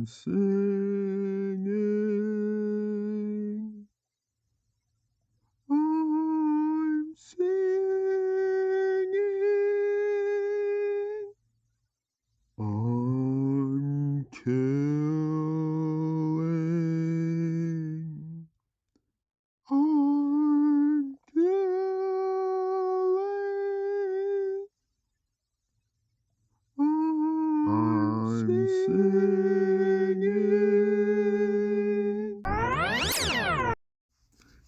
singing. I'm singing. I'm killing. I'm killing. I'm singing.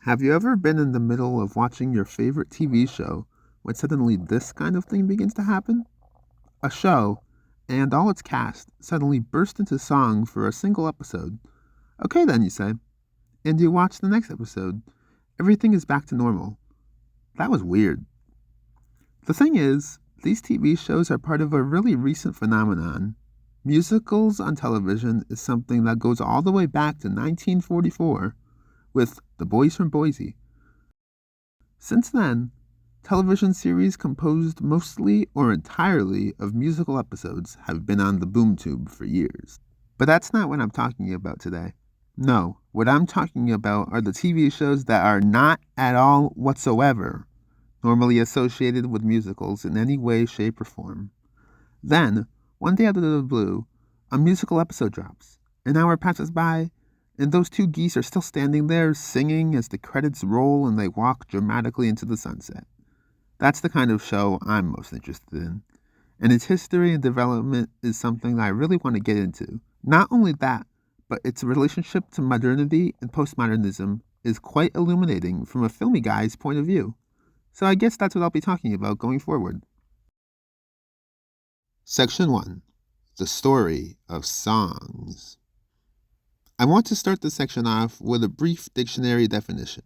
Have you ever been in the middle of watching your favorite TV show when suddenly this kind of thing begins to happen? A show, and all its cast, suddenly burst into song for a single episode. Okay then, you say. And you watch the next episode. Everything is back to normal. That was weird. The thing is, these TV shows are part of a really recent phenomenon. Musicals on television is something that goes all the way back to 1944 with The Boys from Boise. Since then, television series composed mostly or entirely of musical episodes have been on the boom tube for years. But that's not what I'm talking about today. No, what I'm talking about are the TV shows that are not at all whatsoever normally associated with musicals in any way, shape, or form. Then, one day out of the blue, a musical episode drops. An hour passes by, and those two geese are still standing there singing as the credits roll and they walk dramatically into the sunset. That's the kind of show I'm most interested in. And its history and development is something I really want to get into. Not only that, but its relationship to modernity and postmodernism is quite illuminating from a filmy guy's point of view. So I guess that's what I'll be talking about going forward. Section 1. The Story of Songs. I want to start this section off with a brief dictionary definition.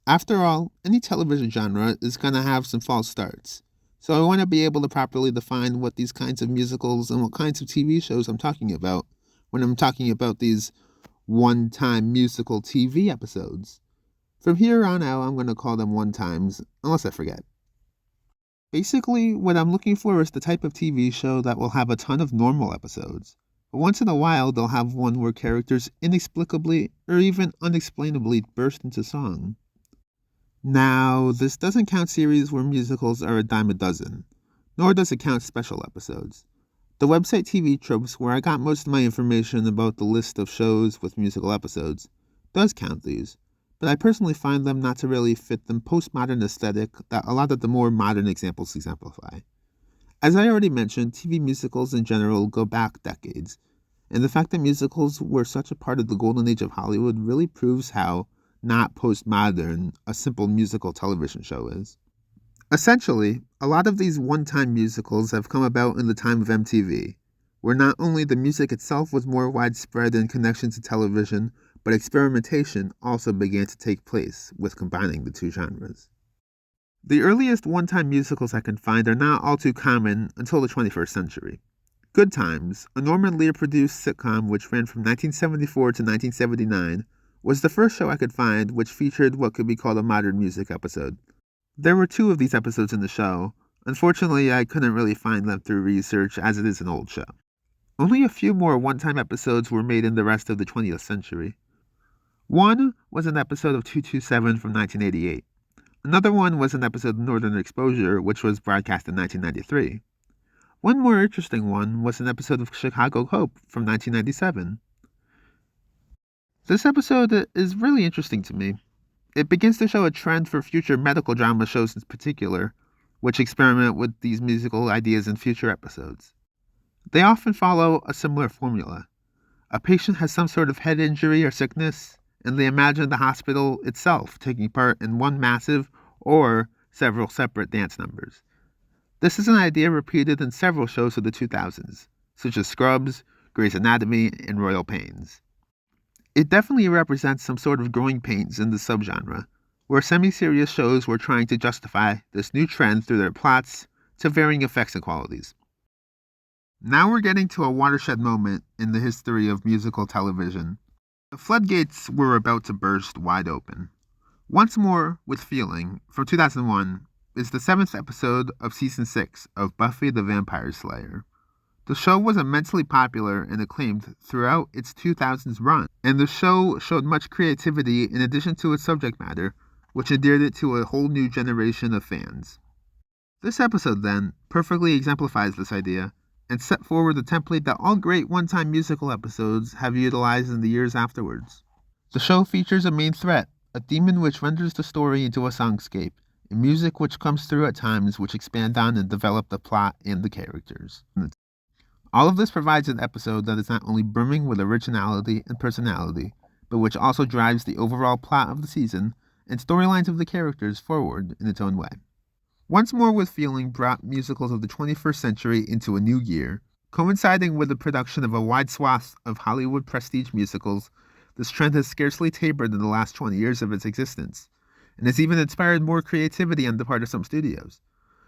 After all, any television genre is going to have some false starts, so I want to be able to properly define what these kinds of musicals and what kinds of TV shows I'm talking about when I'm talking about these one-time musical TV episodes. From here on out, I'm going to call them one-times, unless I forget. Basically, what I'm looking for is the type of TV show that will have a ton of normal episodes, but once in a while they'll have one where characters inexplicably or even unexplainably burst into song. Now, this doesn't count series where musicals are a dime a dozen, nor does it count special episodes. The website TV Tropes, where I got most of my information about the list of shows with musical episodes, does count these, but I personally find them not to really fit the postmodern aesthetic that a lot of the more modern examples exemplify. As I already mentioned, TV musicals in general go back decades, and the fact that musicals were such a part of the golden age of Hollywood really proves how not postmodern a simple musical television show is. Essentially, a lot of these one-time musicals have come about in the time of MTV, where not only the music itself was more widespread in connection to television, but experimentation also began to take place with combining the two genres. The earliest one-time musicals I can find are not all too common until the 21st century. Good Times, a Norman Lear-produced sitcom which ran from 1974 to 1979, was the first show I could find which featured what could be called a modern music episode. There were 2 of these episodes in the show. Unfortunately, I couldn't really find them through research as it is an old show. Only a few more one-time episodes were made in the rest of the 20th century. One was an episode of 227 from 1988. Another one was an episode of Northern Exposure, which was broadcast in 1993. One more interesting one was an episode of Chicago Hope from 1997. This episode is really interesting to me. It begins to show a trend for future medical drama shows in particular, which experiment with these musical ideas in future episodes. They often follow a similar formula. A patient has some sort of head injury or sickness, and they imagine the hospital itself taking part in one massive or several separate dance numbers. This is an idea repeated in several shows of the 2000s, such as Scrubs, Grey's Anatomy, and Royal Pains. It definitely represents some sort of growing pains in the subgenre, where semi-serious shows were trying to justify this new trend through their plots to varying effects and qualities. Now we're getting to a watershed moment in the history of musical television. The floodgates were about to burst wide open. Once More with Feeling, from 2001, is the 7th episode of Season 6 of Buffy the Vampire Slayer. The show was immensely popular and acclaimed throughout its 2000s run, and the show showed much creativity in addition to its subject matter, which endeared it to a whole new generation of fans. This episode, then, perfectly exemplifies this idea and set forward the template that all great one-time musical episodes have utilized in the years afterwards. The show features a main threat, a demon which renders the story into a songscape, and music which comes through at times which expand on and develop the plot and the characters. All of this provides an episode that is not only brimming with originality and personality, but which also drives the overall plot of the season and storylines of the characters forward in its own way. Once More with Feeling brought musicals of the 21st century into a new year. Coinciding with the production of a wide swath of Hollywood prestige musicals, this trend has scarcely tapered in the last 20 years of its existence, and has even inspired more creativity on the part of some studios.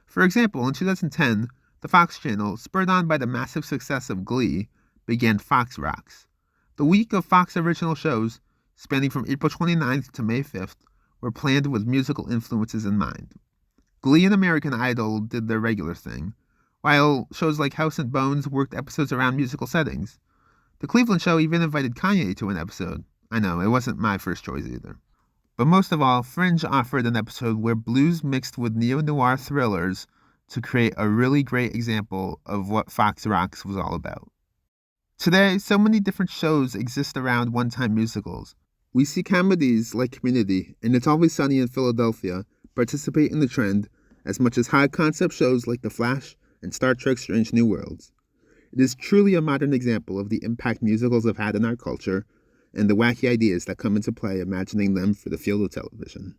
For example, in 2010, the Fox channel, spurred on by the massive success of Glee, began Fox Rocks. The week of Fox original shows, spanning from April 29th to May 5th, were planned with musical influences in mind. Glee and American Idol did their regular thing, while shows like House and Bones worked episodes around musical settings. The Cleveland show even invited Kanye to an episode. I know, it wasn't my first choice either. But most of all, Fringe offered an episode where blues mixed with neo-noir thrillers to create a really great example of what Fox Rocks was all about. Today, so many different shows exist around one-time musicals. We see comedies like Community and It's Always Sunny in Philadelphia participate in the trend as much as high-concept shows like The Flash and Star Trek Strange New Worlds. It is truly a modern example of the impact musicals have had in our culture and the wacky ideas that come into play imagining them for the field of television.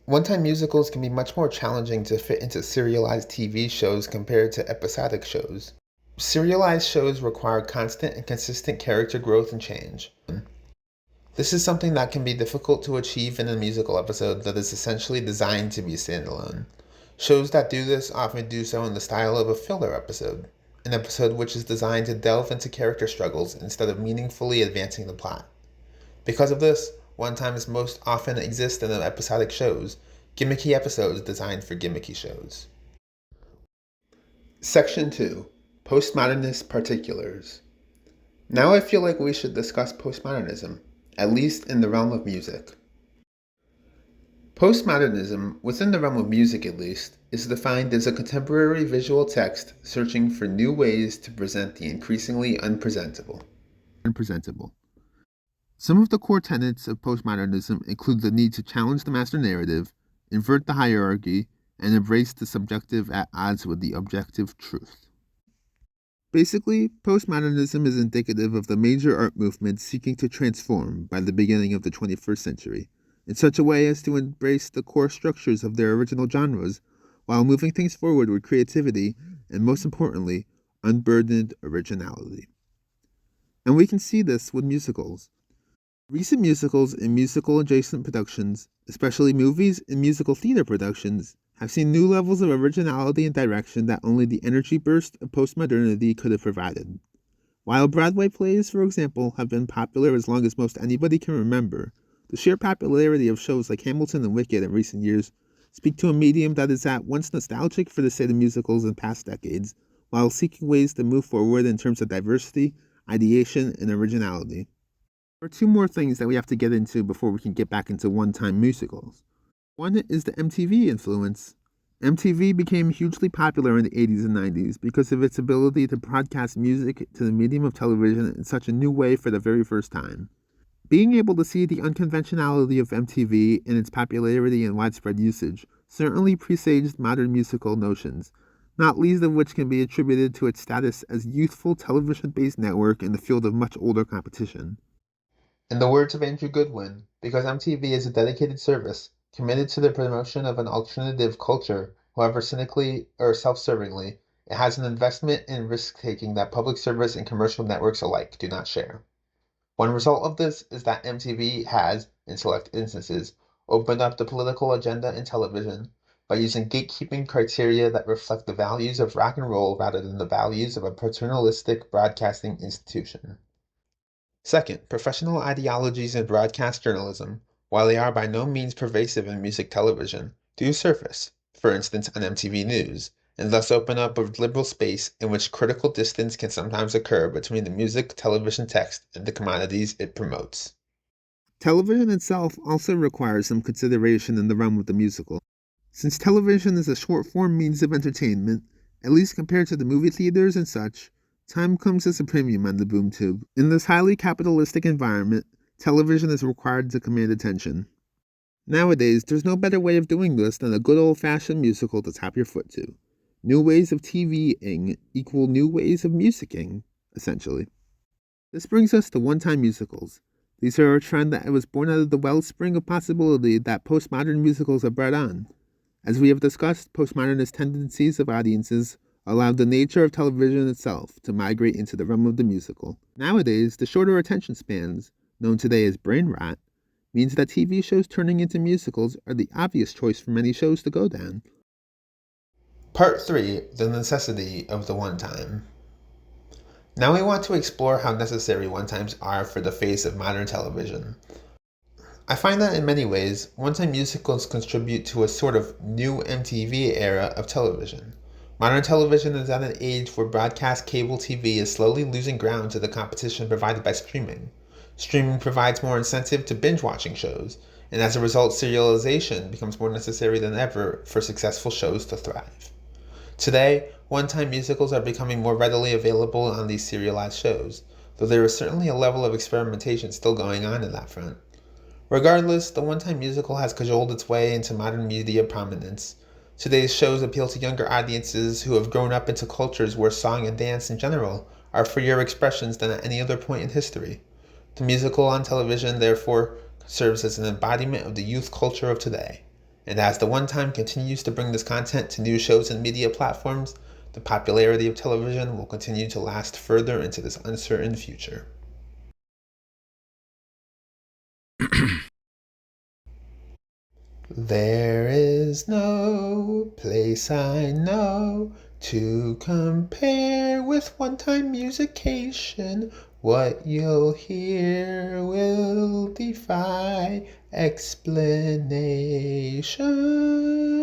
One-time musicals can be much more challenging to fit into serialized TV shows compared to episodic shows. Serialized shows require constant and consistent character growth and change. This is something that can be difficult to achieve in a musical episode that is essentially designed to be standalone. Shows that do this often do so in the style of a filler episode, an episode which is designed to delve into character struggles instead of meaningfully advancing the plot. Because of this, one-times most often exist in episodic shows, gimmicky episodes designed for gimmicky shows. Section 2. Postmodernist Particulars. Now I feel like we should discuss postmodernism, at least in the realm of music. Postmodernism, within the realm of music at least, is defined as a contemporary visual text searching for new ways to present the increasingly unpresentable. Some of the core tenets of postmodernism include the need to challenge the master narrative, invert the hierarchy, and embrace the subjective at odds with the objective truth. Basically, postmodernism is indicative of the major art movement seeking to transform by the beginning of the 21st century, in such a way as to embrace the core structures of their original genres, while moving things forward with creativity and, most importantly, unburdened originality. And we can see this with musicals. Recent musicals and musical-adjacent productions, especially movies and musical theater productions, have seen new levels of originality and direction that only the energy burst of postmodernity could have provided. While Broadway plays, for example, have been popular as long as most anybody can remember, the sheer popularity of shows like Hamilton and Wicked in recent years speak to a medium that is at once nostalgic for the state of musicals in past decades, while seeking ways to move forward in terms of diversity, ideation, and originality. There are two more things that we have to get into before we can get back into one-time musicals. One is the MTV influence. MTV became hugely popular in the 80s and 90s because of its ability to broadcast music to the medium of television in such a new way for the very first time. Being able to see the unconventionality of MTV and its popularity and widespread usage certainly presaged modern musical notions, not least of which can be attributed to its status as a youthful television-based network in the field of much older competition. In the words of Andrew Goodwin, because MTV is a dedicated service, committed to the promotion of an alternative culture, however cynically or self-servingly, it has an investment in risk-taking that public service and commercial networks alike do not share. One result of this is that MTV has, in select instances, opened up the political agenda in television by using gatekeeping criteria that reflect the values of rock and roll rather than the values of a paternalistic broadcasting institution. Second, professional ideologies in broadcast journalism, while they are by no means pervasive in music television, do surface, for instance on MTV News, and thus open up a liberal space in which critical distance can sometimes occur between the music, television text, and the commodities it promotes. Television itself also requires some consideration in the realm of the musical. Since television is a short form means of entertainment, at least compared to the movie theaters and such, time comes as a premium on the boom tube. In this highly capitalistic environment, television is required to command attention. Nowadays, there's no better way of doing this than a good old fashioned musical to tap your foot to. New ways of TVing equal new ways of musicking, essentially. This brings us to one-time musicals. These are a trend that was born out of the wellspring of possibility that postmodern musicals have bred on. As we have discussed, postmodernist tendencies of audiences allowed the nature of television itself to migrate into the realm of the musical. Nowadays, the shorter attention spans, known today as brain rot, means that TV shows turning into musicals are the obvious choice for many shows to go down. Part 3: The Necessity of the One-Time. Now we want to explore how necessary one-times are for the face of modern television. I find that in many ways, one-time musicals contribute to a sort of new MTV era of television. Modern television is at an age where broadcast cable TV is slowly losing ground to the competition provided by streaming. Streaming provides more incentive to binge-watching shows, and as a result, serialization becomes more necessary than ever for successful shows to thrive. Today, one-time musicals are becoming more readily available on these serialized shows, though there is certainly a level of experimentation still going on in that front. Regardless, the one-time musical has cajoled its way into modern media prominence. Today's shows appeal to younger audiences who have grown up into cultures where song and dance in general are freer expressions than at any other point in history. The musical on television, therefore, serves as an embodiment of the youth culture of today. And as the One Time continues to bring this content to new shows and media platforms, the popularity of television will continue to last further into this uncertain future. There is no place I know to compare with one-time musication. What you'll hear will defy explanation.